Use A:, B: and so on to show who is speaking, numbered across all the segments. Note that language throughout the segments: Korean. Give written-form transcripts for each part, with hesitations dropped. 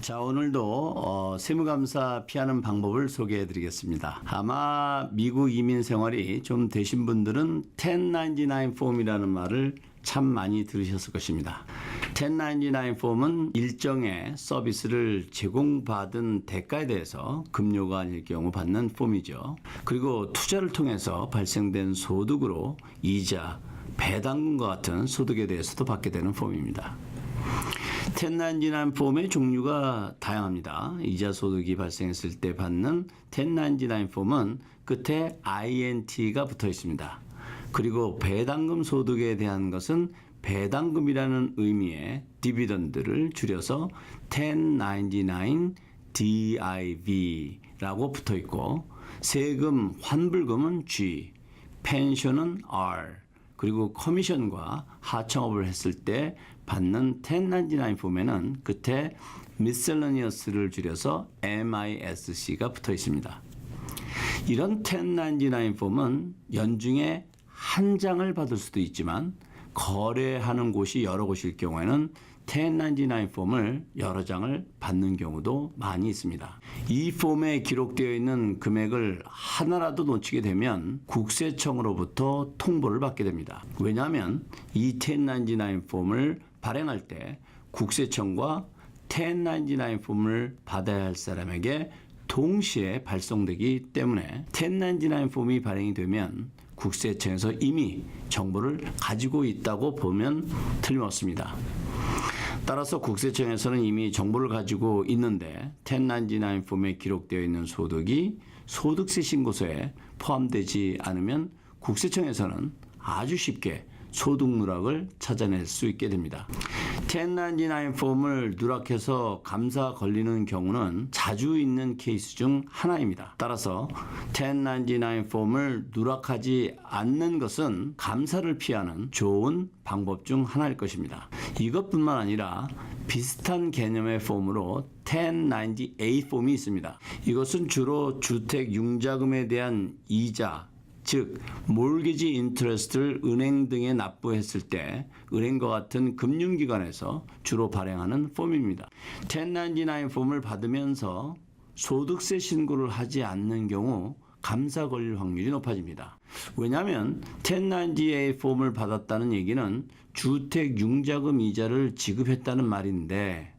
A: 자, 오늘도 세무감사 피하는 방법을 소개해 드리겠습니다. 아마 미국 이민 생활이 좀 되신 분들은 1099 폼이라는 말을 참 많이 들으셨을 것입니다. 1099 폼은 일정의 서비스를 제공받은 대가에 대해서 급료가 아닐 경우 받는 폼이죠. 그리고 투자를 통해서 발생된 소득으로 이자, 배당금과 같은 소득에 대해서도 받게 되는 폼입니다. 1099 폼의 종류가 다양합니다. 이자 소득이 발생했을 때 받는 1099 폼은 끝에 INT가 붙어 있습니다. 그리고 배당금 소득에 대한 것은 배당금이라는 의미의 디비던드를 줄여서 1099 DIV라고 붙어 있고, 세금 환불금은 G, 펜션은 R, 그리고 커미션과 하청업을 했을 때 받는 1099 폼에는 끝에 miscellaneous를 줄여서 MISC가 붙어 있습니다. 이런 1099 폼은 연중에 한 장을 받을 수도 있지만 거래하는 곳이 여러 곳일 경우에는 1099 폼을 여러 장을 받는 경우도 많이 있습니다. 이 폼에 기록되어 있는 금액을 하나라도 놓치게 되면 국세청으로부터 통보를 받게 됩니다. 왜냐하면 이 1099 폼을 발행할 때 국세청과 1099 폼을 받아야 할 사람에게 동시에 발송되기 때문에 1099 폼이 발행이 되면 국세청에서 이미 정보를 가지고 있다고 보면 틀림없습니다. 따라서 국세청에서는 이미 정보를 가지고 있는데 1099 폼에 기록되어 있는 소득이 소득세 신고서에 포함되지 않으면 국세청에서는 아주 쉽게 소득 누락을 찾아낼 수 있게 됩니다. 1099 폼을 누락해서 감사 걸리는 경우는 자주 있는 케이스 중 하나입니다. 따라서 1099 폼을 누락하지 않는 것은 감사를 피하는 좋은 방법 중 하나일 것입니다. 이것뿐만 아니라 비슷한 개념의 폼으로 1098 폼이 있습니다. 이것은 주로 주택 융자금에 대한 이자, 즉 몰기지 인트레스트를 은행 등에 납부했을 때 은행과 같은 금융기관에서 주로 발행하는 폼입니다. 1099 폼을 받으면서 소득세 신고를 하지 않는 경우 감사 걸릴 확률이 높아집니다. 왜냐하면 1098 폼을 받았다는 얘기는 주택 융자금 이자를 지급했다는 말인데,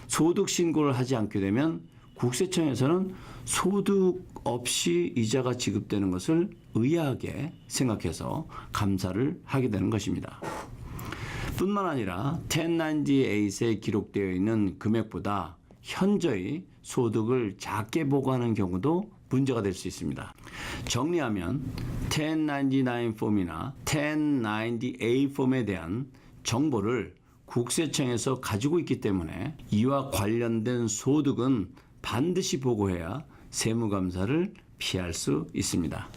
A: 소득 신고를 하지 않게 되면 국세청에서는 소득 없이 이자가 지급되는 것을 의아하게 생각해서 감사를 하게 되는 것입니다. 뿐만 아니라 1098에 기록되어 있는 금액보다 현저히 소득을 작게 보고하는 경우도 문제가 될 수 있습니다. 정리하면 1099 폼이나 1098 폼에 대한 정보를 국세청에서 가지고 있기 때문에 이와 관련된 소득은 반드시 보고해야 세무감사를 피할 수 있습니다.